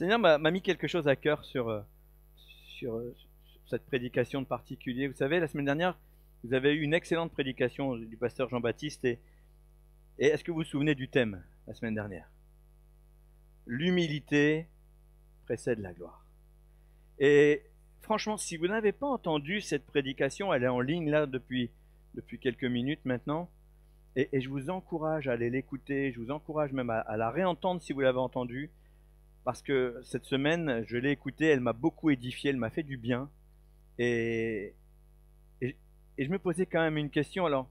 Seigneur m'a mis quelque chose à cœur sur cette prédication de particulier. Vous savez, la semaine dernière, vous avez eu une excellente prédication du pasteur Jean-Baptiste. Et est-ce que vous vous souvenez du thème la semaine dernière? L'humilité précède la gloire. Et franchement, si vous n'avez pas entendu cette prédication, elle est en ligne là depuis quelques minutes maintenant. Et je vous encourage à aller l'écouter, je vous encourage même à la réentendre si vous l'avez entendue. Parce que cette semaine, je l'ai écoutée, elle m'a beaucoup édifié, elle m'a fait du bien. Et, et, et je me posais quand même une question. Alors,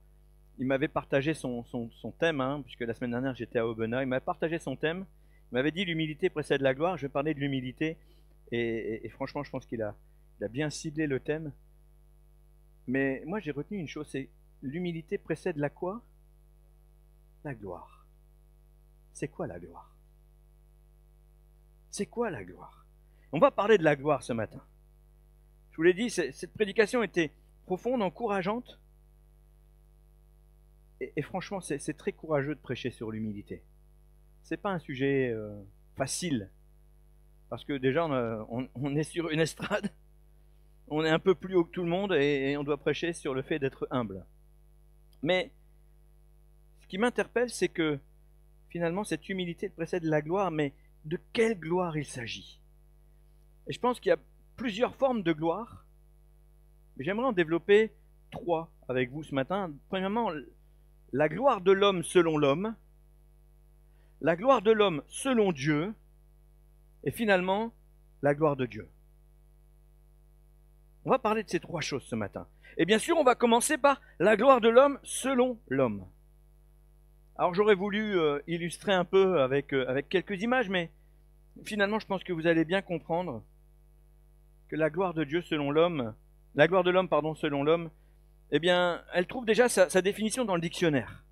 il m'avait partagé son thème, hein, puisque la semaine dernière j'étais à Aubenas. Il m'avait partagé son thème. Il m'avait dit l'humilité précède la gloire. Je vais parler de l'humilité. Et franchement, je pense qu'il a bien ciblé le thème. Mais moi, j'ai retenu une chose, c'est l'humilité précède la quoi? La gloire. C'est quoi la gloire? C'est quoi la gloire? On va parler de la gloire ce matin. Je vous l'ai dit, cette prédication était profonde, encourageante. Et franchement, c'est très courageux de prêcher sur l'humilité. C'est pas un sujet facile. Parce que déjà, on est sur une estrade. On est un peu plus haut que tout le monde et on doit prêcher sur le fait d'être humble. Mais ce qui m'interpelle, c'est que finalement, cette humilité précède la gloire, mais de quelle gloire il s'agit? Et je pense qu'il y a plusieurs formes de gloire, mais j'aimerais en développer 3 avec vous ce matin. Premièrement, la gloire de l'homme selon l'homme, la gloire de l'homme selon Dieu, et finalement, la gloire de Dieu. On va parler de ces 3 choses ce matin. Et bien sûr, on va commencer par la gloire de l'homme selon l'homme. Alors j'aurais voulu illustrer un peu avec quelques images, mais finalement je pense que vous allez bien comprendre que la gloire de Dieu selon l'homme, la gloire de l'homme, pardon, selon l'homme, eh bien, elle trouve déjà sa définition dans le dictionnaire.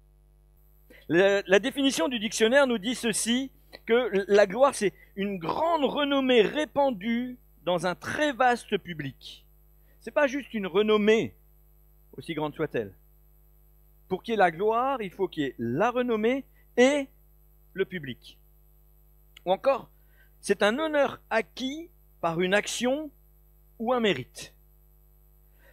La définition du dictionnaire nous dit ceci, que la gloire c'est une grande renommée répandue dans un très vaste public. C'est pas juste une renommée, aussi grande soit-elle. Pour qu'il y ait la gloire, il faut qu'il y ait la renommée et le public. Ou encore, c'est un honneur acquis par une action ou un mérite.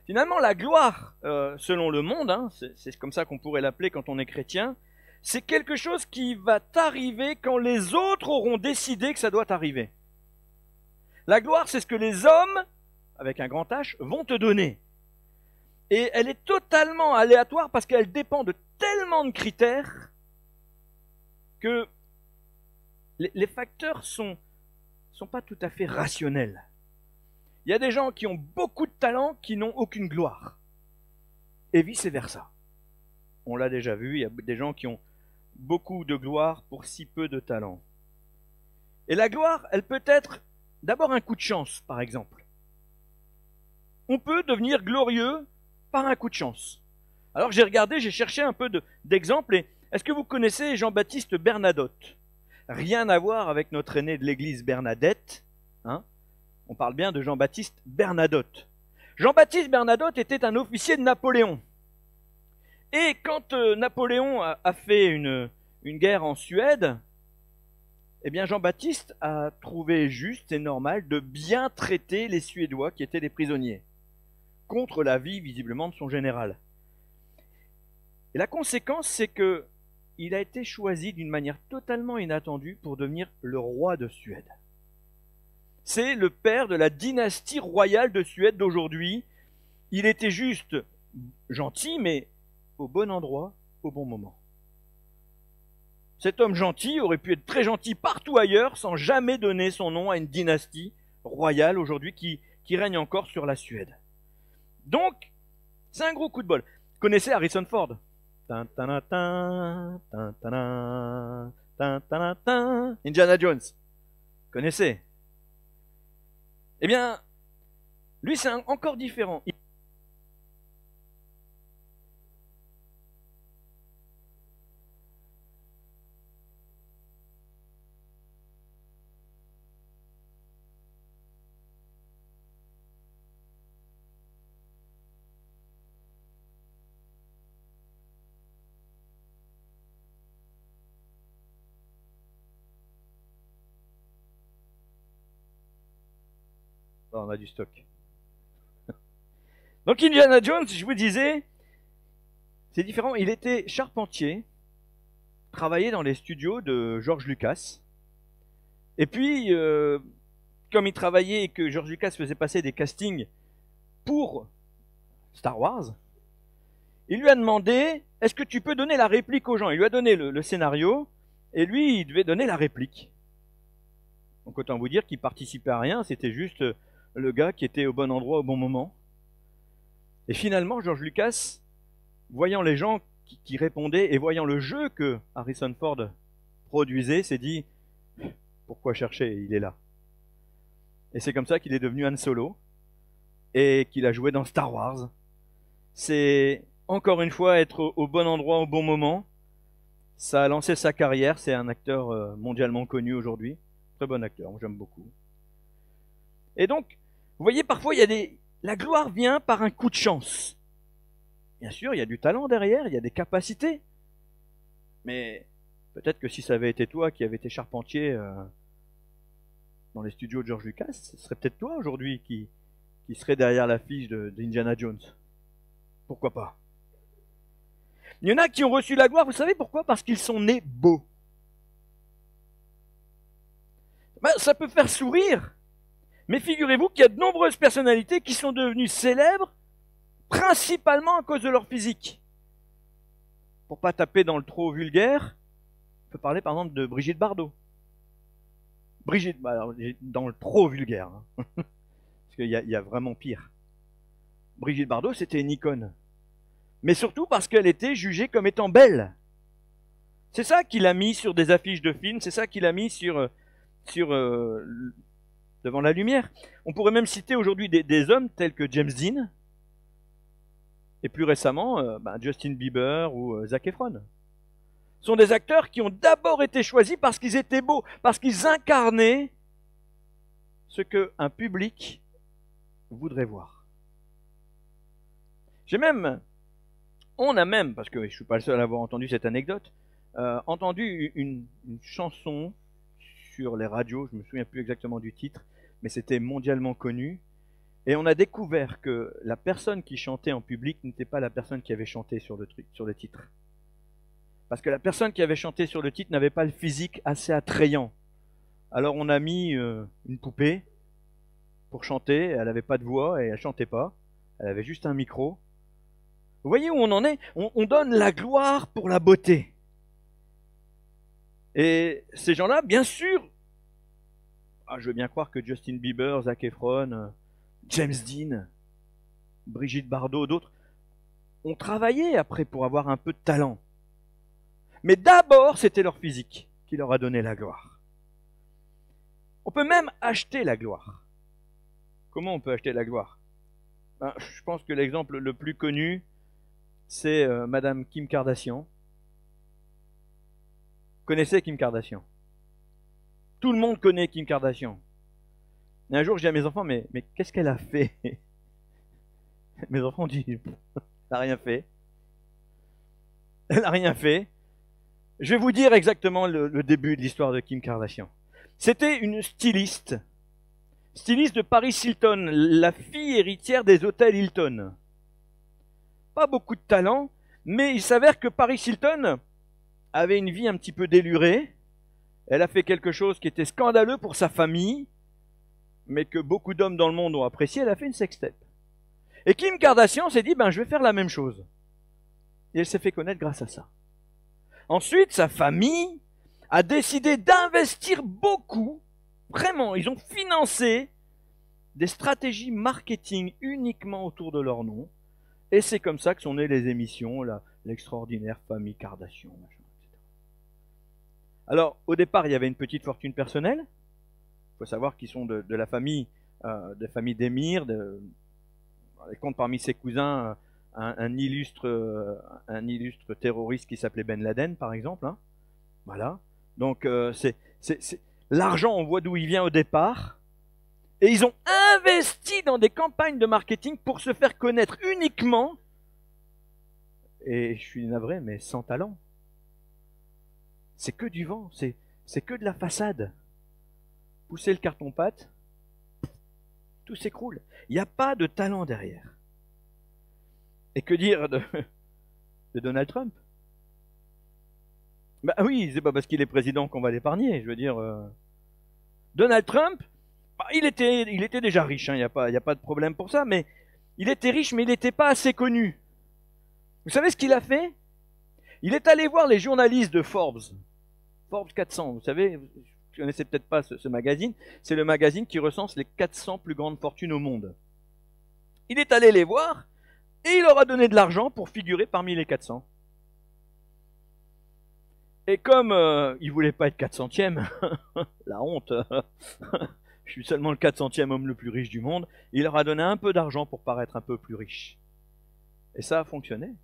Finalement, la gloire, selon le monde, hein, c'est comme ça qu'on pourrait l'appeler quand on est chrétien, c'est quelque chose qui va t'arriver quand les autres auront décidé que ça doit t'arriver. La gloire, c'est ce que les hommes, avec un grand H, vont te donner. Et elle est totalement aléatoire parce qu'elle dépend de tellement de critères que les facteurs sont pas tout à fait rationnels. Il y a des gens qui ont beaucoup de talent qui n'ont aucune gloire. Et vice-versa. On l'a déjà vu, il y a des gens qui ont beaucoup de gloire pour si peu de talent. Et la gloire, elle peut être d'abord un coup de chance, par exemple. On peut devenir glorieux par un coup de chance. Alors j'ai regardé, j'ai cherché un peu d'exemples. Et est-ce que vous connaissez Jean-Baptiste Bernadotte? Rien à voir avec notre aîné de l'église Bernadette. Hein? On parle bien de Jean-Baptiste Bernadotte. Jean-Baptiste Bernadotte était un officier de Napoléon. Et quand Napoléon a fait une guerre en Suède, eh bien Jean-Baptiste a trouvé juste et normal de bien traiter les Suédois qui étaient des prisonniers, contre l'avis visiblement de son général. Et la conséquence, c'est que il a été choisi d'une manière totalement inattendue pour devenir le roi de Suède. C'est le père de la dynastie royale de Suède d'aujourd'hui. Il était juste gentil, mais au bon endroit, au bon moment. Cet homme gentil aurait pu être très gentil partout ailleurs sans jamais donner son nom à une dynastie royale aujourd'hui qui règne encore sur la Suède. Donc, c'est un gros coup de bol. Vous connaissez Harrison Ford? Indiana Jones. Vous connaissez? Eh bien, lui c'est encore différent. on a du stock. Donc Indiana Jones, je vous disais, c'est différent. Il était charpentier, travaillait dans les studios de George Lucas. Et puis, comme il travaillait et que George Lucas faisait passer des castings pour Star Wars, il lui a demandé, est-ce que tu peux donner la réplique aux gens? Il lui a donné le scénario, et lui, il devait donner la réplique. Donc autant vous dire qu'il participait à rien, c'était juste le gars qui était au bon endroit au bon moment. Et finalement, George Lucas, voyant les gens qui répondaient et voyant le jeu que Harrison Ford produisait, s'est dit, pourquoi chercher? Il est là. Et c'est comme ça qu'il est devenu Han Solo et qu'il a joué dans Star Wars. C'est encore une fois être au bon endroit au bon moment. Ça a lancé sa carrière. C'est un acteur mondialement connu aujourd'hui. Très bon acteur, j'aime beaucoup. Et donc, vous voyez, parfois, la gloire vient par un coup de chance. Bien sûr, il y a du talent derrière, il y a des capacités. Mais peut-être que si ça avait été toi qui avais été charpentier dans les studios de George Lucas, ce serait peut-être toi aujourd'hui qui serait derrière l'affiche d'Indiana Jones. Pourquoi pas? Il y en a qui ont reçu la gloire, vous savez pourquoi? Parce qu'ils sont nés beaux. Ben, ça peut faire sourire, mais figurez-vous qu'il y a de nombreuses personnalités qui sont devenues célèbres, principalement à cause de leur physique. Pour pas taper dans le trop vulgaire, on peut parler par exemple de Brigitte Bardot. Brigitte, alors, dans le trop vulgaire, hein. Parce qu'il y a vraiment pire. Brigitte Bardot, c'était une icône. Mais surtout parce qu'elle était jugée comme étant belle. C'est ça qu'il a mis sur des affiches de films, c'est ça qu'il a mis devant la lumière. On pourrait même citer aujourd'hui des hommes tels que James Dean, et plus récemment, Justin Bieber ou Zac Efron. Ce sont des acteurs qui ont d'abord été choisis parce qu'ils étaient beaux, parce qu'ils incarnaient ce qu'un public voudrait voir. On a même, parce que je ne suis pas le seul à avoir entendu cette anecdote, entendu une chanson sur les radios, je ne me souviens plus exactement du titre, mais c'était mondialement connu. Et on a découvert que la personne qui chantait en public n'était pas la personne qui avait chanté sur le titre. Parce que la personne qui avait chanté sur le titre n'avait pas le physique assez attrayant. Alors on a mis une poupée pour chanter, elle n'avait pas de voix et elle chantait pas, elle avait juste un micro. Vous voyez où on en est? On donne la gloire pour la beauté. Et ces gens-là, bien sûr, je veux bien croire que Justin Bieber, Zac Efron, James Dean, Brigitte Bardot, d'autres, ont travaillé après pour avoir un peu de talent. Mais d'abord, c'était leur physique qui leur a donné la gloire. On peut même acheter la gloire. Comment on peut acheter la gloire? Je pense que l'exemple le plus connu, c'est Madame Kim Kardashian. Vous connaissez Kim Kardashian? Tout le monde connaît Kim Kardashian. Et un jour, je dis à mes enfants, mais qu'est-ce qu'elle a fait? Mes enfants ont dit, elle n'a rien fait. Elle n'a rien fait. Je vais vous dire exactement le début de l'histoire de Kim Kardashian. C'était une styliste de Paris Hilton, la fille héritière des hôtels Hilton. Pas beaucoup de talent, mais il s'avère que Paris Hilton avait une vie un petit peu délurée. Elle a fait quelque chose qui était scandaleux pour sa famille, mais que beaucoup d'hommes dans le monde ont apprécié. Elle a fait une sextape. Et Kim Kardashian s'est dit, je vais faire la même chose. Et elle s'est fait connaître grâce à ça. Ensuite, sa famille a décidé d'investir beaucoup. Vraiment, ils ont financé des stratégies marketing uniquement autour de leur nom. Et c'est comme ça que sont nées les émissions, l'extraordinaire famille Kardashian, machin, etc. Alors, au départ, il y avait une petite fortune personnelle. Il faut savoir qu'ils sont de la famille, d'émirs. Elle compte parmi ses cousins un illustre terroriste qui s'appelait Ben Laden, par exemple. Hein. Voilà. Donc, l'argent, on voit d'où il vient au départ. Et ils ont investi dans des campagnes de marketing pour se faire connaître uniquement, et je suis navré, mais sans talent. C'est que du vent, c'est que de la façade. Pousser le carton-pâte, Tout s'écroule. Il n'y a pas de talent derrière. Et que dire de Donald Trump? Bah oui, c'est pas parce qu'il est président qu'on va l'épargner. Je veux dire, Donald Trump, bah, il était déjà riche, hein, il n'y a pas de problème pour ça, mais il était riche, mais il n'était pas assez connu. Vous savez ce qu'il a fait? Il est allé voir les journalistes de Forbes 400, vous savez, vous ne connaissez peut-être pas ce magazine, c'est le magazine qui recense les 400 plus grandes fortunes au monde. Il est allé les voir, et il leur a donné de l'argent pour figurer parmi les 400. Et comme il voulait pas être 400e, la honte, je suis seulement le 400e homme le plus riche du monde, il leur a donné un peu d'argent pour paraître un peu plus riche. Et ça a fonctionné.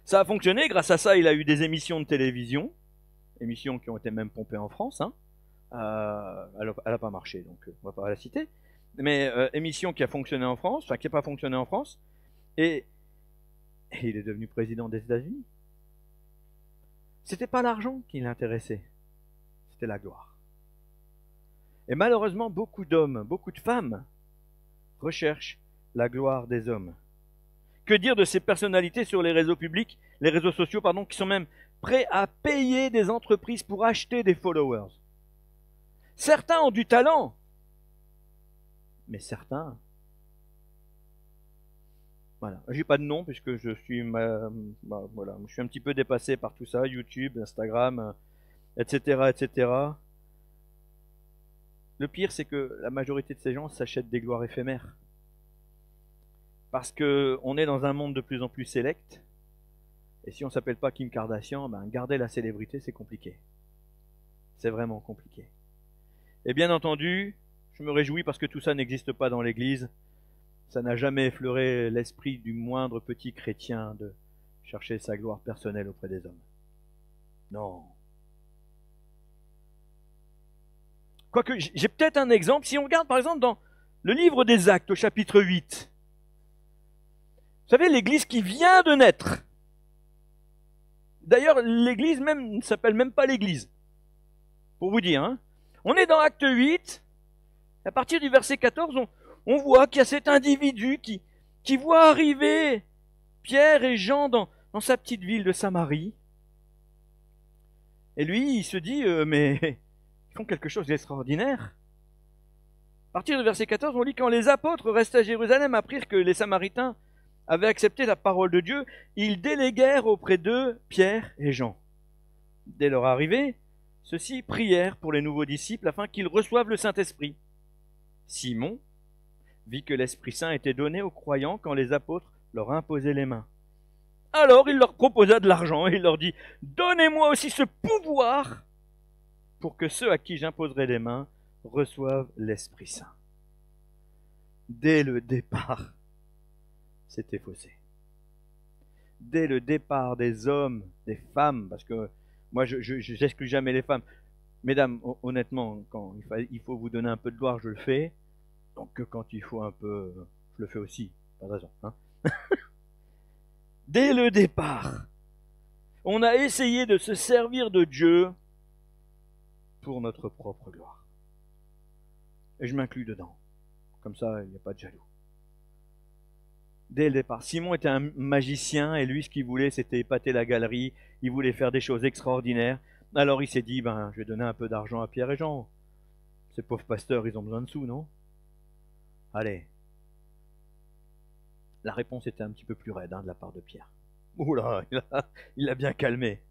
Ça a fonctionné, grâce à ça il a eu des émissions de télévision, émissions qui ont été même pompées en France, hein. Elle n'a pas marché, donc on va pas la citer, mais émission qui a fonctionné en France, enfin qui n'a pas fonctionné en France, et il est devenu président des États-Unis. C'était pas l'argent qui l'intéressait, c'était la gloire. Et malheureusement, beaucoup d'hommes, beaucoup de femmes recherchent la gloire des hommes. Que dire de ces personnalités sur les réseaux publics, les réseaux sociaux, pardon, qui sont même prêts à payer des entreprises pour acheter des followers? Certains ont du talent, mais certains... Voilà, j'ai pas de nom puisque je suis, voilà, je suis un petit peu dépassé par tout ça, YouTube, Instagram, etc., etc. Le pire, c'est que la majorité de ces gens s'achètent des gloires éphémères. Parce qu'on est dans un monde de plus en plus sélect. Et si on ne s'appelle pas Kim Kardashian, ben garder la célébrité, c'est compliqué. C'est vraiment compliqué. Et bien entendu, je me réjouis parce que tout ça n'existe pas dans l'Église. Ça n'a jamais effleuré l'esprit du moindre petit chrétien de chercher sa gloire personnelle auprès des hommes. Non. Quoique, j'ai peut-être un exemple. Si on regarde par exemple dans le livre des Actes au chapitre 8, vous savez, l'église qui vient de naître. D'ailleurs, l'église même ne s'appelle même pas l'église. Pour vous dire, hein. On est dans Acte 8, à partir du verset 14, on voit qu'il y a cet individu qui voit arriver Pierre et Jean dans sa petite ville de Samarie. Et lui, il se dit, mais ils font quelque chose d'extraordinaire. À partir du verset 14, on lit, quand les apôtres restés à Jérusalem apprirent que les Samaritains avaient accepté la parole de Dieu, ils déléguèrent auprès d'eux Pierre et Jean. Dès leur arrivée, ceux-ci prièrent pour les nouveaux disciples afin qu'ils reçoivent le Saint-Esprit. Simon vit que l'Esprit Saint était donné aux croyants quand les apôtres leur imposaient les mains. Alors il leur proposa de l'argent et il leur dit, « Donnez-moi aussi ce pouvoir pour que ceux à qui j'imposerai les mains reçoivent l'Esprit Saint. » Dès le départ, c'était faussé. Dès le départ des hommes, des femmes, parce que moi je n'exclus jamais les femmes. Mesdames, honnêtement, quand il faut vous donner un peu de gloire, je le fais. Donc quand il faut un peu, je le fais aussi, pas de raison. Hein. Dès le départ, on a essayé de se servir de Dieu pour notre propre gloire. Et je m'inclus dedans. Comme ça, il n'y a pas de jaloux. Dès le départ, Simon était un magicien et lui, ce qu'il voulait, c'était épater la galerie. Il voulait faire des choses extraordinaires. Alors il s'est dit, je vais donner un peu d'argent à Pierre et Jean. Ces pauvres pasteurs, ils ont besoin de sous, non? Allez. La réponse était un petit peu plus raide de la part de Pierre. Oula, il a bien calmé.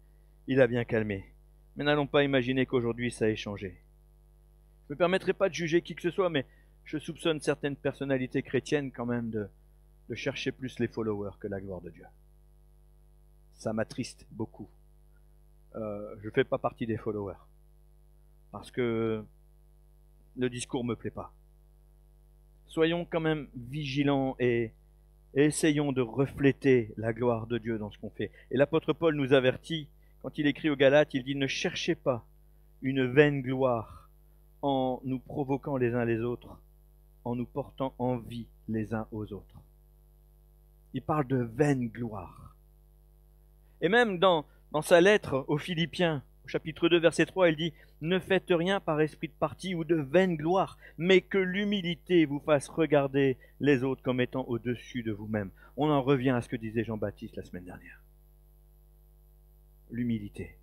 Il a bien calmé. Mais n'allons pas imaginer qu'aujourd'hui ça ait changé. Je ne me permettrai pas de juger qui que ce soit, mais je soupçonne certaines personnalités chrétiennes quand même de chercher plus les followers que la gloire de Dieu. Ça m'attriste beaucoup. Je ne fais pas partie des followers. Parce que le discours ne me plaît pas. Soyons quand même vigilants et essayons de refléter la gloire de Dieu dans ce qu'on fait. Et l'apôtre Paul nous avertit, quand il écrit aux Galates, il dit « Ne cherchez pas une vaine gloire en nous provoquant les uns les autres, en nous portant envie les uns aux autres. » Il parle de vaine gloire. Et même dans sa lettre aux Philippiens, au chapitre 2, verset 3, il dit « Ne faites rien par esprit de parti ou de vaine gloire, mais que l'humilité vous fasse regarder les autres comme étant au-dessus de vous-même. » On en revient à ce que disait Jean-Baptiste la semaine dernière. L'humilité.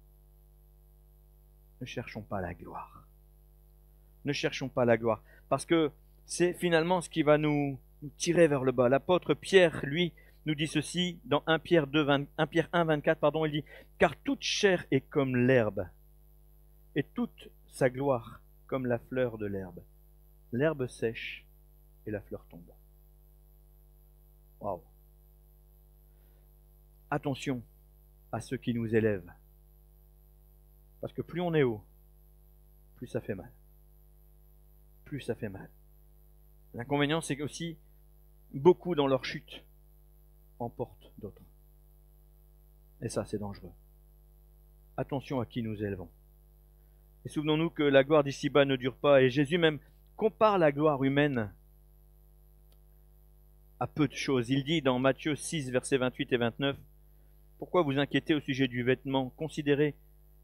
Ne cherchons pas la gloire. Ne cherchons pas la gloire, parce que c'est finalement ce qui va nous tirer vers le bas. L'apôtre Pierre, lui, nous dit ceci dans 1 Pierre 1, 24, pardon, il dit « Car toute chair est comme l'herbe, et toute sa gloire comme la fleur de l'herbe. L'herbe sèche et la fleur tombe. » Waouh! Attention à ceux qui nous élèvent, parce que plus on est haut, plus ça fait mal. Plus ça fait mal. L'inconvénient, c'est qu'aussi, beaucoup dans leur chute emportent d'autres. Et ça, c'est dangereux. Attention à qui nous élevons. Et souvenons-nous que la gloire d'ici-bas ne dure pas, et Jésus même compare la gloire humaine à peu de choses. Il dit dans Matthieu 6, versets 28 et 29, « Pourquoi vous inquiétez au sujet du vêtement? Considérez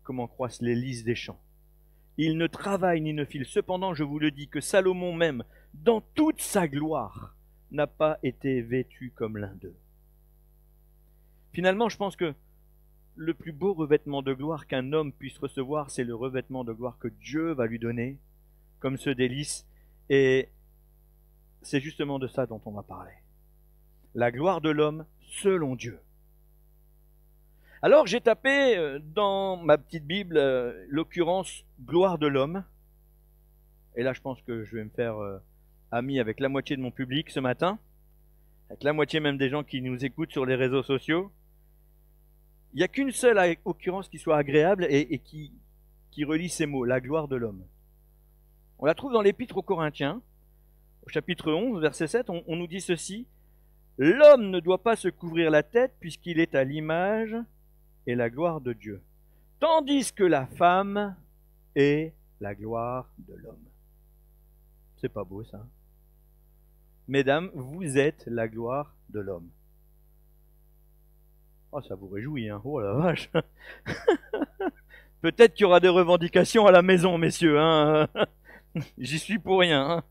comment croissent les lys des champs. Il ne travaille ni ne file. Cependant, je vous le dis que Salomon même, dans toute sa gloire, n'a pas été vêtu comme l'un d'eux. » Finalement, je pense que le plus beau revêtement de gloire qu'un homme puisse recevoir, c'est le revêtement de gloire que Dieu va lui donner, comme ceux des lys. Et c'est justement de ça dont on va parler. La gloire de l'homme selon Dieu. Alors j'ai tapé dans ma petite Bible l'occurrence gloire de l'homme. Et là je pense que je vais me faire ami avec la moitié de mon public ce matin, avec la moitié même des gens qui nous écoutent sur les réseaux sociaux. Il n'y a qu'une seule occurrence qui soit agréable et qui relie ces mots, la gloire de l'homme. On la trouve dans l'Épître aux Corinthiens, au chapitre 11, verset 7, on nous dit ceci. « L'homme ne doit pas se couvrir la tête puisqu'il est à l'image et la gloire de Dieu, tandis que la femme est la gloire de l'homme. » C'est pas beau ça? Mesdames, vous êtes la gloire de l'homme. Oh, ça vous réjouit, hein? Oh la vache! Peut-être qu'il y aura des revendications à la maison, messieurs, hein? J'y suis pour rien, hein?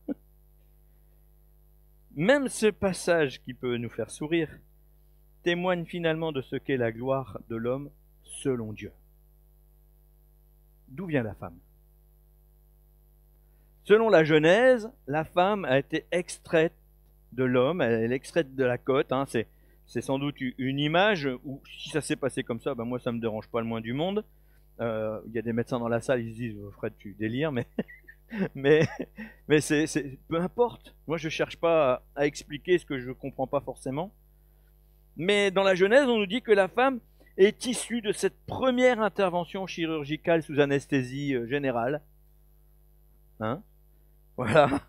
Même ce passage qui peut nous faire sourire témoigne finalement de ce qu'est la gloire de l'homme selon Dieu. D'où vient la femme? Selon la Genèse, la femme a été extraite de l'homme, elle est extraite de la côte, hein, c'est sans doute une image, ou si ça s'est passé comme ça, ben moi ça me dérange pas le moins du monde. Il y a des médecins dans la salle, ils se disent « Fred, tu délires », mais c'est peu importe. Moi je cherche pas à expliquer ce que je comprends pas forcément. Mais dans la Genèse, on nous dit que la femme est issue de cette première intervention chirurgicale sous anesthésie générale. Hein? Voilà.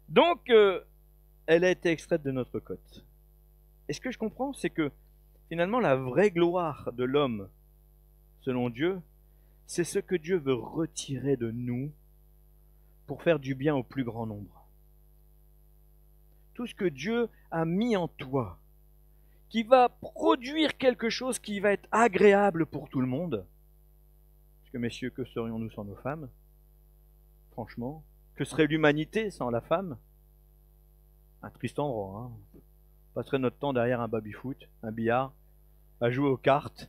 Donc, elle a été extraite de notre côte. Et ce que je comprends, c'est que finalement, la vraie gloire de l'homme, selon Dieu, c'est ce que Dieu veut retirer de nous pour faire du bien au plus grand nombre. Tout ce que Dieu a mis en toi, qui va produire quelque chose qui va être agréable pour tout le monde. Parce que messieurs, que serions-nous sans nos femmes? Franchement, que serait l'humanité sans la femme? Un triste endroit, hein. On passerait notre temps derrière un baby-foot, un billard, à jouer aux cartes.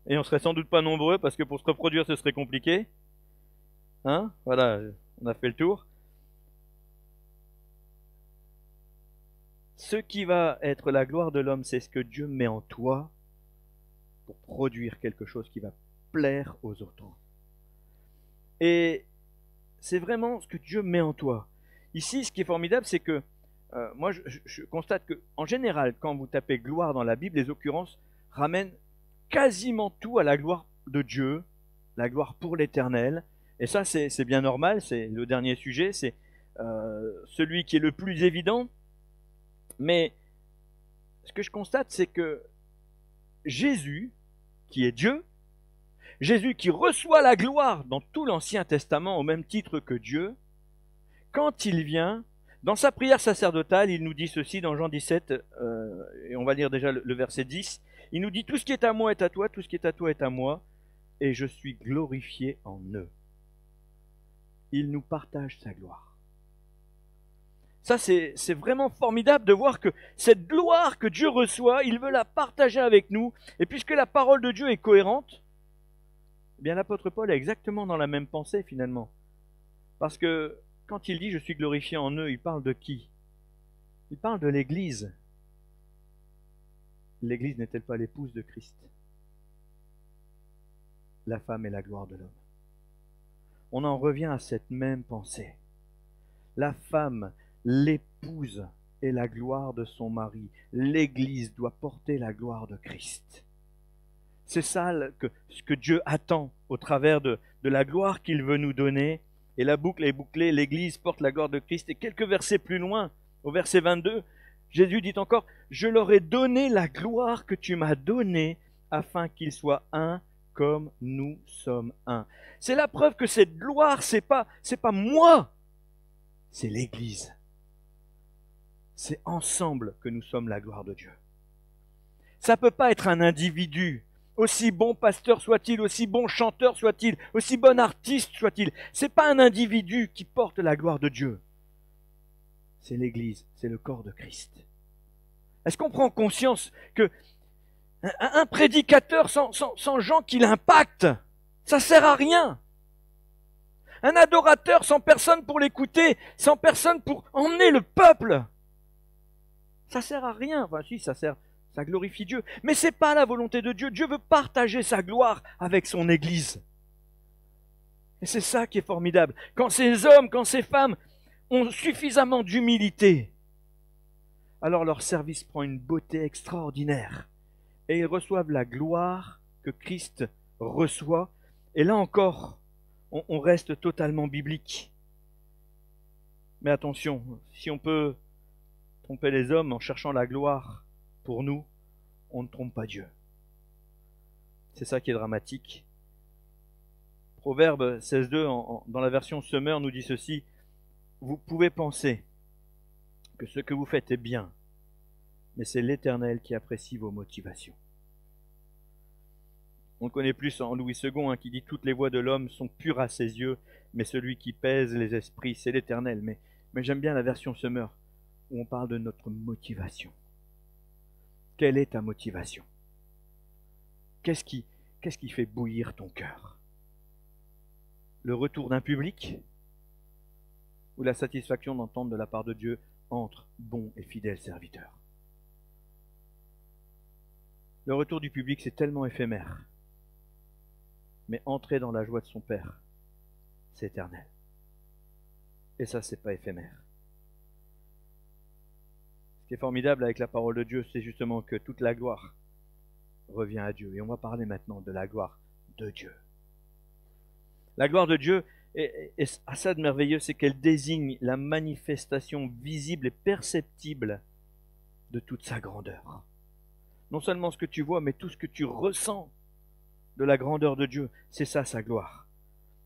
Et on serait sans doute pas nombreux parce que pour se reproduire ce serait compliqué. Hein? Voilà, on a fait le tour. Ce qui va être la gloire de l'homme, c'est ce que Dieu met en toi pour produire quelque chose qui va plaire aux autres. Et c'est vraiment ce que Dieu met en toi. Ici, ce qui est formidable, c'est que moi, je constate que, en général, quand vous tapez gloire dans la Bible, les occurrences ramènent quasiment tout à la gloire de Dieu, la gloire pour l'Éternel. Et ça, c'est bien normal, c'est le dernier sujet, c'est celui qui est le plus évident. Mais ce que je constate, c'est que Jésus, qui est Dieu, Jésus qui reçoit la gloire dans tout l'Ancien Testament au même titre que Dieu, quand il vient, dans sa prière sacerdotale, il nous dit ceci dans Jean 17, et on va lire déjà le verset 10, Il nous dit tout ce qui est à moi est à toi, tout ce qui est à toi est à moi, et je suis glorifié en eux. Il nous partage sa gloire. Ça, c'est vraiment formidable de voir que cette gloire que Dieu reçoit, il veut la partager avec nous. Et puisque la parole de Dieu est cohérente, eh bien l'apôtre Paul est exactement dans la même pensée finalement. Parce que quand il dit « je suis glorifié en eux », il parle de qui? Il parle de l'Église. L'Église n'est-elle pas l'épouse de Christ? La femme est la gloire de l'homme. On en revient à cette même pensée. La femme, l'épouse, est la gloire de son mari. L'Église doit porter la gloire de Christ. C'est ça ce que Dieu attend au travers de la gloire qu'il veut nous donner. Et la boucle est bouclée, l'Église porte la gloire de Christ. Et quelques versets plus loin, au verset 22, Jésus dit encore « Je leur ai donné la gloire que tu m'as donnée, afin qu'ils soient un comme nous sommes un. » C'est la preuve que cette gloire, c'est pas moi, c'est l'Église. C'est ensemble que nous sommes la gloire de Dieu. Ça peut pas être un individu, aussi bon pasteur soit-il, aussi bon chanteur soit-il, aussi bon artiste soit-il. C'est pas un individu qui porte la gloire de Dieu. C'est l'Église, c'est le corps de Christ. Est-ce qu'on prend conscience que un prédicateur sans gens qui l'impactent, ça sert à rien? Un adorateur sans personne pour l'écouter, sans personne pour emmener le peuple, ça sert à rien. Enfin si, ça glorifie Dieu. Mais c'est pas la volonté de Dieu. Dieu veut partager sa gloire avec son Église. Et c'est ça qui est formidable. Quand ces hommes, quand ces femmes ont suffisamment d'humilité, alors leur service prend une beauté extraordinaire. Et ils reçoivent la gloire que Christ reçoit. Et là encore, on reste totalement biblique. Mais attention, si on peut tromper les hommes en cherchant la gloire pour nous, on ne trompe pas Dieu. C'est ça qui est dramatique. Proverbe 16.2, dans la version Semeur, nous dit ceci: vous pouvez penser que ce que vous faites est bien, mais c'est l'Éternel qui apprécie vos motivations. On le connaît plus en Louis II, qui dit « Toutes les voies de l'homme sont pures à ses yeux, mais celui qui pèse les esprits, c'est l'Éternel. » Mais j'aime bien la version Semeur, où on parle de notre motivation. Quelle est ta motivation? Qu'est-ce qui fait bouillir ton cœur? Le retour d'un public ou la satisfaction d'entendre de la part de Dieu « Entre, bon et fidèle serviteur ». Le retour du public, c'est tellement éphémère. Mais entrer dans la joie de son Père, c'est éternel. Et ça, c'est pas éphémère. Ce qui est formidable avec la parole de Dieu, c'est justement que toute la gloire revient à Dieu. Et on va parler maintenant de la gloire de Dieu. La gloire de Dieu est à ça de merveilleux, c'est qu'elle désigne la manifestation visible et perceptible de toute sa grandeur. Non seulement ce que tu vois, mais tout ce que tu ressens de la grandeur de Dieu, c'est ça sa gloire.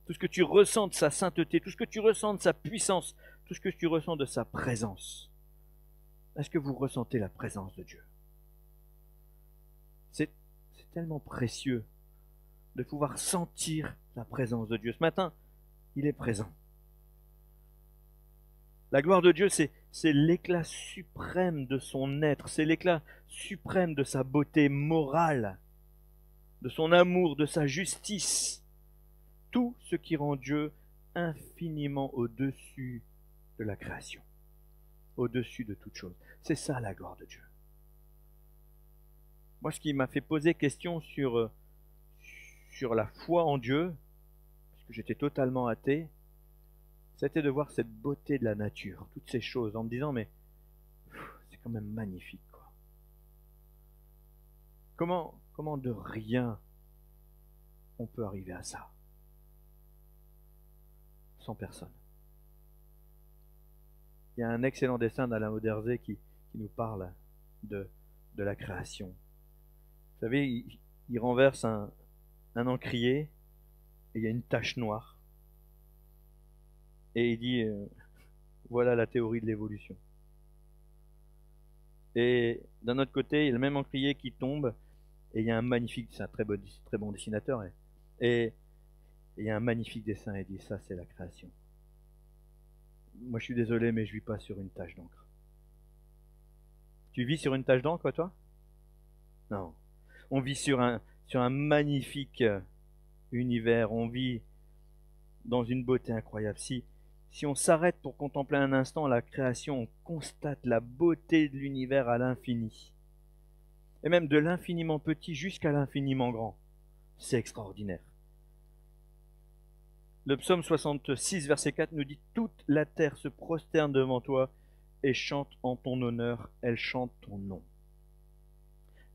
Tout ce que tu ressens de sa sainteté, tout ce que tu ressens de sa puissance, tout ce que tu ressens de sa présence. Est-ce que vous ressentez la présence de Dieu? C'est tellement précieux de pouvoir sentir la présence de Dieu. Ce matin, il est présent. La gloire de Dieu, c'est l'éclat suprême de son être, c'est l'éclat suprême de sa beauté morale, de son amour, de sa justice. Tout ce qui rend Dieu infiniment au-dessus de la création, au-dessus de toute chose. C'est ça la gloire de Dieu. Moi, ce qui m'a fait poser question sur la foi en Dieu, parce que j'étais totalement athée, c'était de voir cette beauté de la nature, toutes ces choses, en me disant, mais c'est quand même magnifique, quoi. Comment de rien on peut arriver à ça? Sans personne. Il y a un excellent dessin d'Alain Auderzé qui nous parle de la création. Vous savez, il renverse un encrier et il y a une tache noire. Et il dit, voilà la théorie de l'évolution. Et d'un autre côté, il y a le même encrier qui tombe Et il y a un magnifique, c'est un très bon dessinateur, et il y a un magnifique dessin, et il dit ça c'est la création. Moi je suis désolé, mais je vis pas sur une tache d'encre. Tu vis sur une tache d'encre, toi? Non. On vit sur un magnifique univers, on vit dans une beauté incroyable. Si on s'arrête pour contempler un instant la création, on constate la beauté de l'univers à l'infini. Et même de l'infiniment petit jusqu'à l'infiniment grand. C'est extraordinaire. Le psaume 66, verset 4 nous dit « Toute la terre se prosterne devant toi et chante en ton honneur, elle chante ton nom. »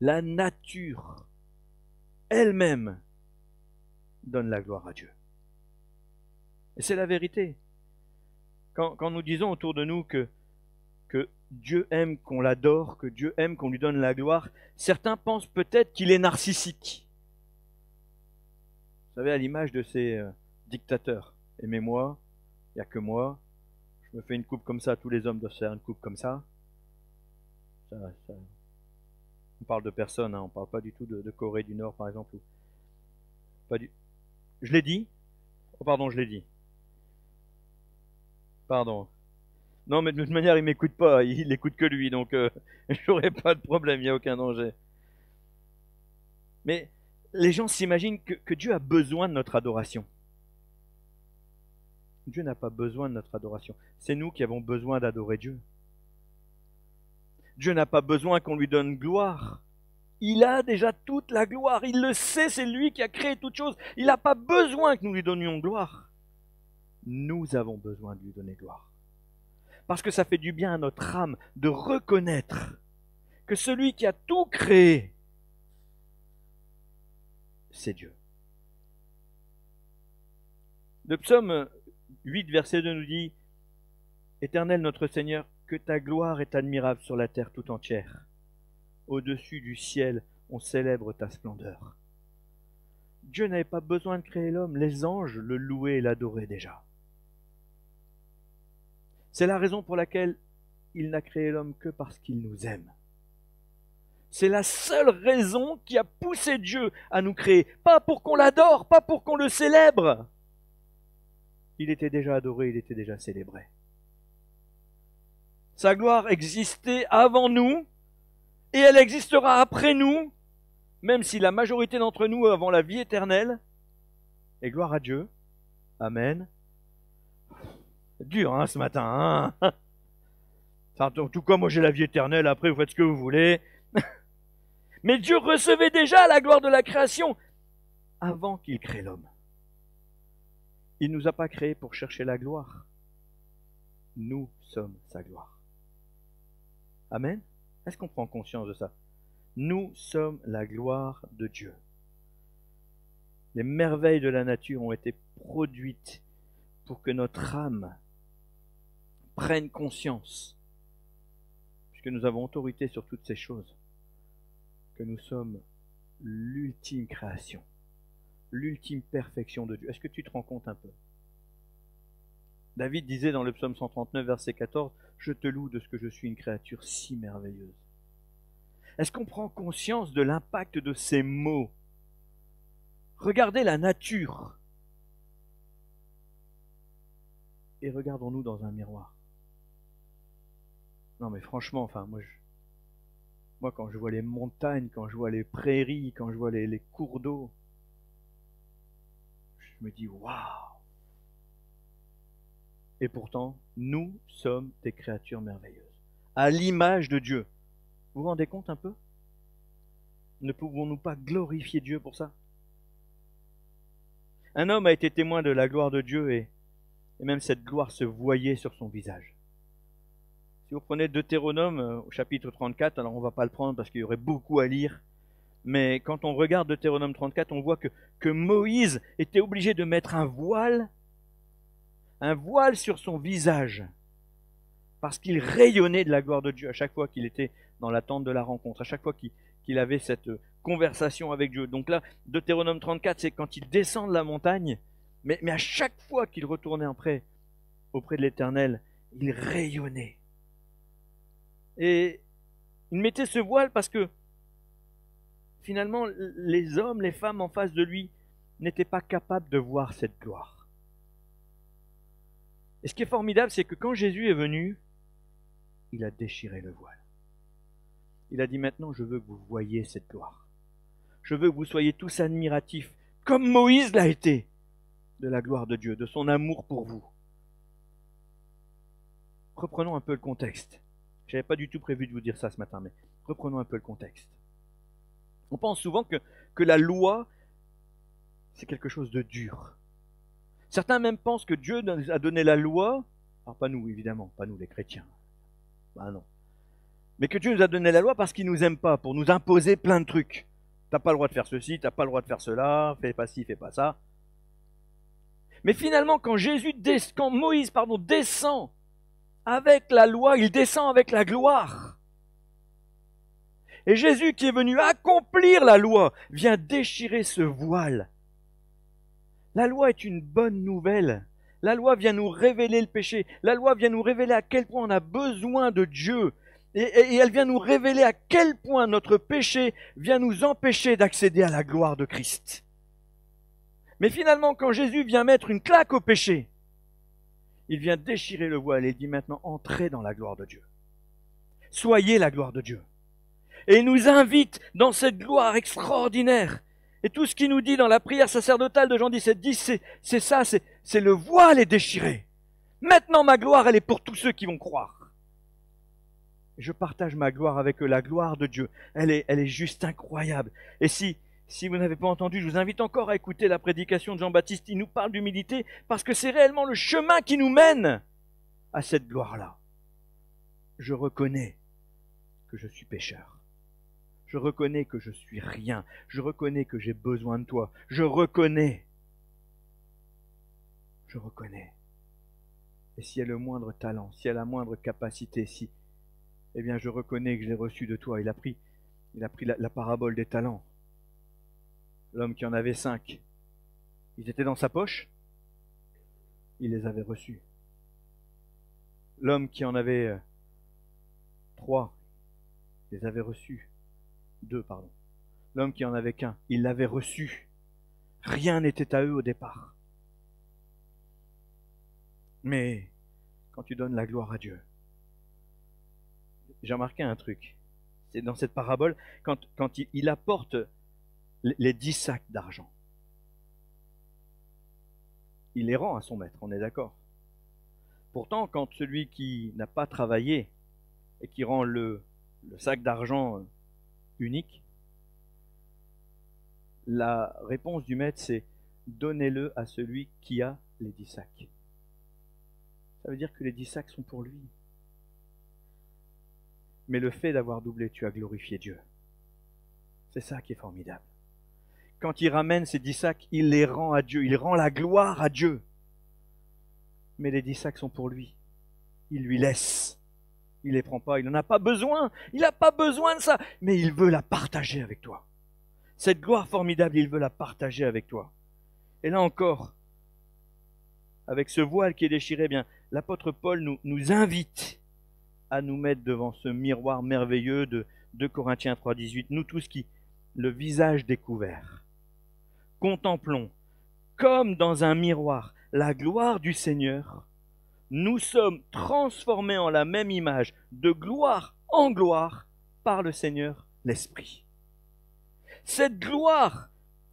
La nature elle-même donne la gloire à Dieu. Et c'est la vérité. Quand nous disons autour de nous que Dieu aime qu'on l'adore, que Dieu aime qu'on lui donne la gloire, certains pensent peut-être qu'il est narcissique. Vous savez, à l'image de ces dictateurs. Aimez-moi, il n'y a que moi. Je me fais une coupe comme ça, tous les hommes doivent se faire une coupe comme ça. On parle de personnes, hein, on ne parle pas du tout de Corée du Nord, par exemple. Pas du... Je l'ai dit? Oh, pardon, je l'ai dit. Pardon. Non, mais de toute manière, il m'écoute pas, il écoute que lui, donc j'aurai pas de problème, il n'y a aucun danger. Mais les gens s'imaginent que Dieu a besoin de notre adoration. Dieu n'a pas besoin de notre adoration. C'est nous qui avons besoin d'adorer Dieu. Dieu n'a pas besoin qu'on lui donne gloire. Il a déjà toute la gloire. Il le sait, c'est lui qui a créé toute chose. Il n'a pas besoin que nous lui donnions gloire. Nous avons besoin de lui donner gloire. Parce que ça fait du bien à notre âme de reconnaître que celui qui a tout créé, c'est Dieu. Le psaume 8, verset 2 nous dit « Éternel notre Seigneur, que ta gloire est admirable sur la terre tout entière. Au-dessus du ciel, on célèbre ta splendeur. » Dieu n'avait pas besoin de créer l'homme, les anges le louaient et l'adoraient déjà. C'est la raison pour laquelle il n'a créé l'homme que parce qu'il nous aime. C'est la seule raison qui a poussé Dieu à nous créer. Pas pour qu'on l'adore, pas pour qu'on le célèbre. Il était déjà adoré, il était déjà célébré. Sa gloire existait avant nous et elle existera après nous, même si la majorité d'entre nous avons la vie éternelle. Et gloire à Dieu. Amen. C'est dur, hein, ce matin. Hein, en tout cas, moi j'ai la vie éternelle, après vous faites ce que vous voulez. Mais Dieu recevait déjà la gloire de la création avant qu'il crée l'homme. Il ne nous a pas créés pour chercher la gloire. Nous sommes sa gloire. Amen. Est-ce qu'on prend conscience de ça? Nous sommes la gloire de Dieu. Les merveilles de la nature ont été produites pour que notre âme prenne conscience, puisque nous avons autorité sur toutes ces choses, que nous sommes l'ultime création, l'ultime perfection de Dieu. Est-ce que tu te rends compte un peu? David disait dans le psaume 139, verset 14, « Je te loue de ce que je suis une créature si merveilleuse. » Est-ce qu'on prend conscience de l'impact de ces mots? Regardez la nature et regardons-nous dans un miroir. Non mais franchement, enfin moi quand je vois les montagnes, quand je vois les prairies, quand je vois les cours d'eau, je me dis waouh! Et pourtant, nous sommes des créatures merveilleuses, à l'image de Dieu. Vous vous rendez compte un peu? Ne pouvons-nous pas glorifier Dieu pour ça? Un homme a été témoin de la gloire de Dieu et même cette gloire se voyait sur son visage. Si vous prenez Deutéronome au chapitre 34, alors on ne va pas le prendre parce qu'il y aurait beaucoup à lire, mais quand on regarde Deutéronome 34, on voit que Moïse était obligé de mettre un voile sur son visage, parce qu'il rayonnait de la gloire de Dieu à chaque fois qu'il était dans la tente de la rencontre, à chaque fois qu'il avait cette conversation avec Dieu. Donc là, Deutéronome 34, c'est quand il descend de la montagne, mais à chaque fois qu'il retournait auprès de l'Éternel, il rayonnait. Et il mettait ce voile parce que finalement, les hommes, les femmes en face de lui n'étaient pas capables de voir cette gloire. Et ce qui est formidable, c'est que quand Jésus est venu, il a déchiré le voile. Il a dit maintenant, je veux que vous voyiez cette gloire. Je veux que vous soyez tous admiratifs, comme Moïse l'a été, de la gloire de Dieu, de son amour pour vous. Reprenons un peu le contexte. Je n'avais pas du tout prévu de vous dire ça ce matin, mais reprenons un peu le contexte. On pense souvent que la loi, c'est quelque chose de dur. Certains même pensent que Dieu a donné la loi, alors pas nous évidemment, pas nous les chrétiens, ben non. Mais que Dieu nous a donné la loi parce qu'il nous aime pas, pour nous imposer plein de trucs. T'as pas le droit de faire ceci, t'as pas le droit de faire cela, fais pas ci, fais pas ça. Mais finalement, quand Moïse descend avec la loi, il descend avec la gloire. Et Jésus qui est venu accomplir la loi vient déchirer ce voile. La loi est une bonne nouvelle. La loi vient nous révéler le péché. La loi vient nous révéler à quel point on a besoin de Dieu. Et elle vient nous révéler à quel point notre péché vient nous empêcher d'accéder à la gloire de Christ. Mais finalement, quand Jésus vient mettre une claque au péché, il vient déchirer le voile et il dit maintenant, entrez dans la gloire de Dieu. Soyez la gloire de Dieu. Et il nous invite dans cette gloire extraordinaire. Et tout ce qu'il nous dit dans la prière sacerdotale de Jean 17,10, c'est ça, c'est le voile est déchiré. Maintenant ma gloire, elle est pour tous ceux qui vont croire. Je partage ma gloire avec eux, la gloire de Dieu. Elle est juste incroyable. Et si vous n'avez pas entendu, je vous invite encore à écouter la prédication de Jean-Baptiste. Il nous parle d'humilité parce que c'est réellement le chemin qui nous mène à cette gloire-là. Je reconnais que je suis pécheur. Je reconnais que je suis rien. Je reconnais que j'ai besoin de toi. Je reconnais. Et s'il y a le moindre talent, s'il y a la moindre capacité, eh bien je reconnais que je l'ai reçu de toi. Il a pris la parabole des talents. L'homme qui en avait 5, ils étaient dans sa poche, il les avait reçus. L'homme qui en avait 3, il les avait reçus. 2, pardon. L'homme qui en avait qu'un, il l'avait reçu. Rien n'était à eux au départ. Mais quand tu donnes la gloire à Dieu, j'ai remarqué un truc. C'est dans cette parabole, quand il apporte les 10 sacs d'argent, il les rend à son maître, on est d'accord. Pourtant, quand celui qui n'a pas travaillé et qui rend le sac d'argent unique, la réponse du maître, c'est « Donnez-le à celui qui a les 10 sacs ». Ça veut dire que les 10 sacs sont pour lui. Mais le fait d'avoir doublé, tu as glorifié Dieu. C'est ça qui est formidable. Quand il ramène ces 10 sacs, il les rend à Dieu, il rend la gloire à Dieu. Mais les 10 sacs sont pour lui. Il lui laisse. Il ne les prend pas, il n'en a pas besoin. Il n'a pas besoin de ça. Mais il veut la partager avec toi. Cette gloire formidable, il veut la partager avec toi. Et là encore, avec ce voile qui est déchiré, bien, l'apôtre Paul nous invite à nous mettre devant ce miroir merveilleux de 2 Corinthiens 3,18. Nous tous qui, le visage découvert, contemplons comme dans un miroir la gloire du Seigneur, nous sommes transformés en la même image, de gloire en gloire, par le Seigneur l'Esprit. Cette gloire,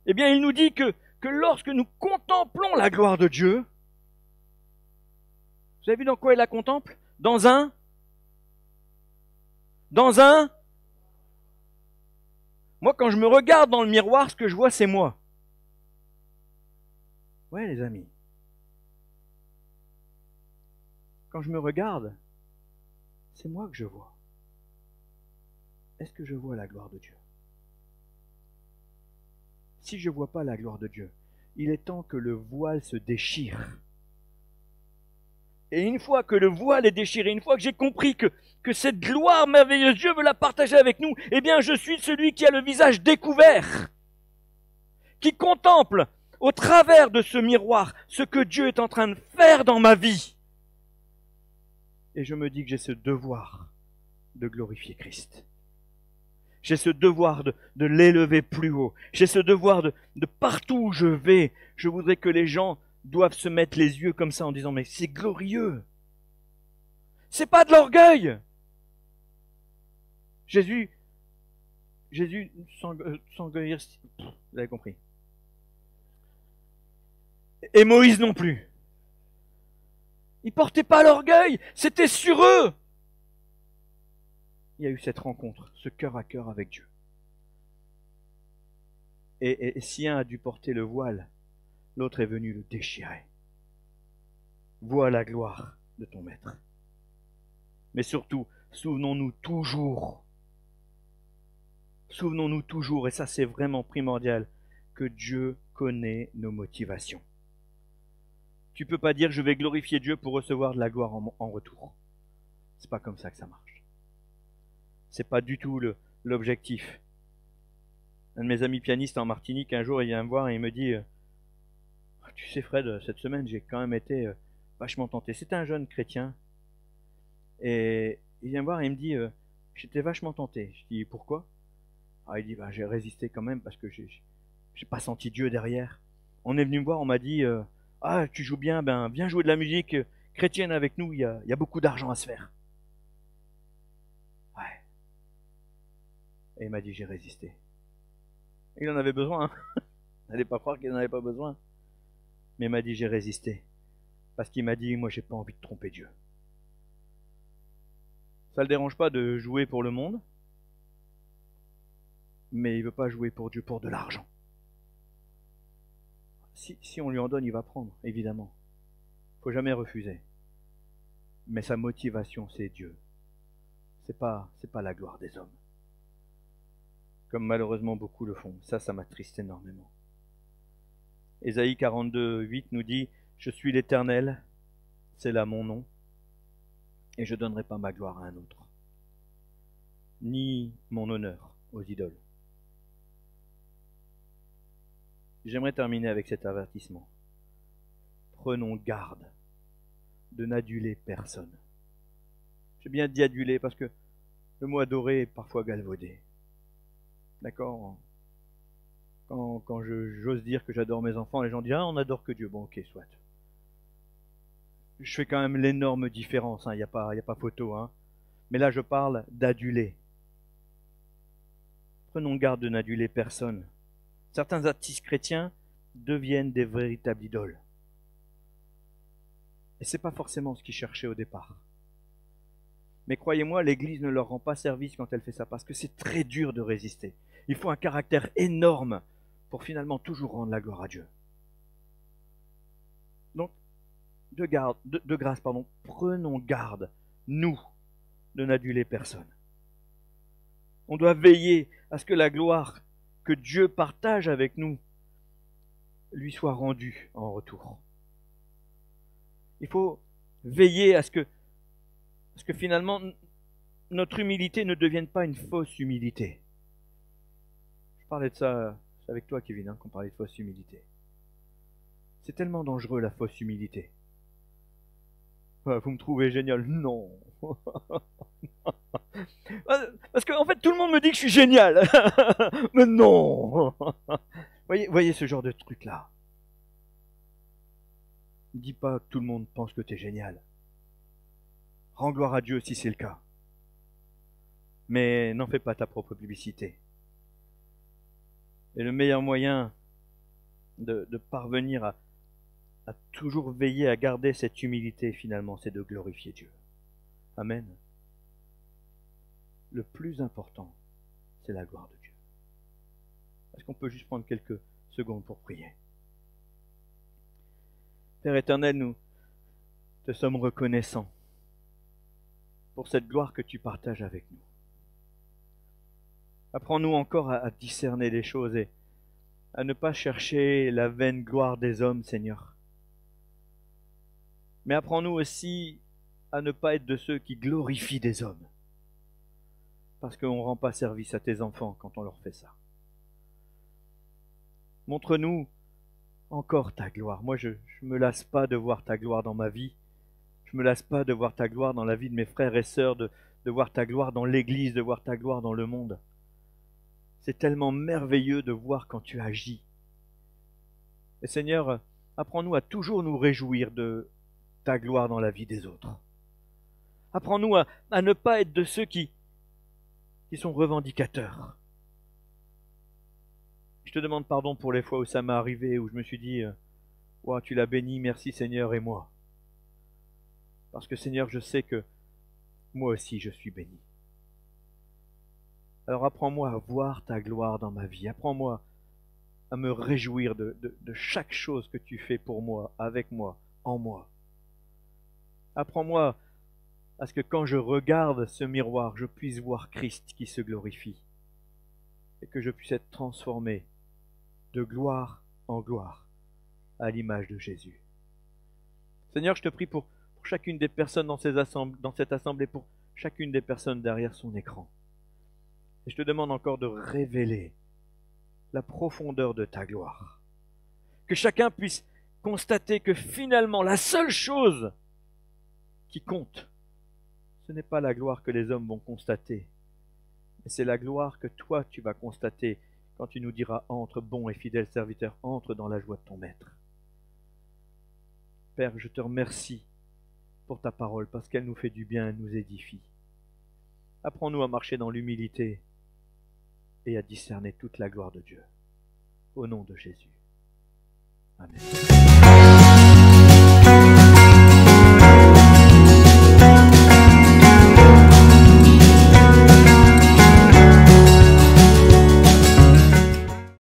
eh bien, il nous dit que lorsque nous contemplons la gloire de Dieu, vous avez vu dans quoi il la contemple? Dans un Moi, quand je me regarde dans le miroir, ce que je vois, c'est moi. Ouais, les amis. Quand je me regarde, c'est moi que je vois. Est-ce que je vois la gloire de Dieu? Si je ne vois pas la gloire de Dieu, il est temps que le voile se déchire. Et une fois que le voile est déchiré, une fois que j'ai compris que cette gloire merveilleuse, Dieu veut la partager avec nous, eh bien je suis celui qui a le visage découvert, qui contemple au travers de ce miroir ce que Dieu est en train de faire dans ma vie. Et je me dis que j'ai ce devoir de glorifier Christ. J'ai ce devoir de l'élever plus haut. J'ai ce devoir de partout où je vais, je voudrais que les gens doivent se mettre les yeux comme ça en disant mais c'est glorieux. C'est pas de l'orgueil. Jésus sans vous avez compris. Et Moïse non plus. Ils portaient pas l'orgueil, c'était sur eux. Il y a eu cette rencontre, ce cœur à cœur avec Dieu. Et si un a dû porter le voile, l'autre est venu le déchirer. Vois la gloire de ton maître. Mais surtout, souvenons-nous toujours, et ça c'est vraiment primordial, que Dieu connaît nos motivations. Tu peux pas dire je vais glorifier Dieu pour recevoir de la gloire en retour. C'est pas comme ça que ça marche. C'est pas du tout l'objectif. Un de mes amis pianistes en Martinique, un jour, il vient me voir et il me dit tu sais Fred, cette semaine j'ai quand même été vachement tenté. C'était un jeune chrétien et il vient me voir et il me dit j'étais vachement tenté. Je dis pourquoi? Il dit j'ai résisté quand même parce que j'ai pas senti Dieu derrière. On est venu me voir, on m'a dit tu joues bien, viens jouer de la musique chrétienne avec nous, il y a beaucoup d'argent à se faire. Ouais. Et il m'a dit j'ai résisté. Il en avait besoin, hein. N'allez pas croire qu'il n'en avait pas besoin. Mais il m'a dit j'ai résisté. Parce qu'il m'a dit moi j'ai pas envie de tromper Dieu. Ça le dérange pas de jouer pour le monde, mais il veut pas jouer pour Dieu pour de l'argent. Si on lui en donne, il va prendre, évidemment. Faut jamais refuser. Mais sa motivation, c'est Dieu. C'est pas la gloire des hommes. Comme malheureusement beaucoup le font. Ça m'attriste énormément. Ésaïe 42, 8 nous dit « Je suis l'Éternel, c'est là mon nom, et je ne donnerai pas ma gloire à un autre, ni mon honneur aux idoles. » J'aimerais terminer avec cet avertissement. Prenons garde de n'aduler personne. J'ai bien dit aduler parce que le mot adorer est parfois galvaudé. D'accord? Quand j'ose dire que j'adore mes enfants, les gens disent « Ah, on adore que Dieu. » Bon, ok, soit. Je fais quand même l'énorme différence, il n'y a pas photo. Hein. Mais là, je parle d'aduler. Prenons garde de n'aduler personne. Certains artistes chrétiens deviennent des véritables idoles. Et ce n'est pas forcément ce qu'ils cherchaient au départ. Mais croyez-moi, l'Église ne leur rend pas service quand elle fait ça, parce que c'est très dur de résister. Il faut un caractère énorme pour finalement toujours rendre la gloire à Dieu. Donc, de grâce, prenons garde, nous, de n'aduler personne. On doit veiller à ce que la gloire que Dieu partage avec nous lui soit rendue en retour. Il faut veiller à ce que finalement notre humilité ne devienne pas une fausse humilité. Je parlais de ça avec toi, Kevin, hein, qu'on parlait de fausse humilité. C'est tellement dangereux la fausse humilité. Vous me trouvez génial? Non. Parce qu'en fait, tout le monde me dit que je suis génial. Mais non. Voyez ce genre de truc-là. Ne dis pas que tout le monde pense que tu es génial. Rends gloire à Dieu si c'est le cas. Mais n'en fais pas ta propre publicité. Et le meilleur moyen de parvenir à toujours veiller à garder cette humilité, finalement, c'est de glorifier Dieu. Amen. Le plus important, c'est la gloire de Dieu. Est-ce qu'on peut juste prendre quelques secondes pour prier? Père éternel, nous te sommes reconnaissants pour cette gloire que tu partages avec nous. Apprends-nous encore à discerner les choses et à ne pas chercher la vaine gloire des hommes, Seigneur. Mais apprends-nous aussi à ne pas être de ceux qui glorifient des hommes. Parce qu'on ne rend pas service à tes enfants quand on leur fait ça. Montre-nous encore ta gloire. Moi, je me lasse pas de voir ta gloire dans ma vie. Je me lasse pas de voir ta gloire dans la vie de mes frères et sœurs, de voir ta gloire dans l'Église, de voir ta gloire dans le monde. C'est tellement merveilleux de voir quand tu agis. Et Seigneur, apprends-nous à toujours nous réjouir de ta gloire dans la vie des autres. Apprends-nous à ne pas être de ceux qui sont revendicateurs. Je te demande pardon pour les fois où ça m'est arrivé, où je me suis dit, wow, tu l'as béni, merci Seigneur, et moi. Parce que Seigneur, je sais que moi aussi je suis béni. Alors apprends-moi à voir ta gloire dans ma vie. Apprends-moi à me réjouir de chaque chose que tu fais pour moi, avec moi, en moi. Apprends-moi à ce que quand je regarde ce miroir, je puisse voir Christ qui se glorifie et que je puisse être transformé de gloire en gloire à l'image de Jésus. Seigneur, je te prie pour chacune des personnes dans cette assemblée, pour chacune des personnes derrière son écran. Et je te demande encore de révéler la profondeur de ta gloire. Que chacun puisse constater que finalement, la seule chose qui compte, ce n'est pas la gloire que les hommes vont constater, mais c'est la gloire que toi tu vas constater quand tu nous diras: entre, bon et fidèle serviteur, entre dans la joie de ton maître. Père, je te remercie pour ta parole, parce qu'elle nous fait du bien, elle nous édifie. Apprends-nous à marcher dans l'humilité et à discerner toute la gloire de Dieu. Au nom de Jésus. Amen.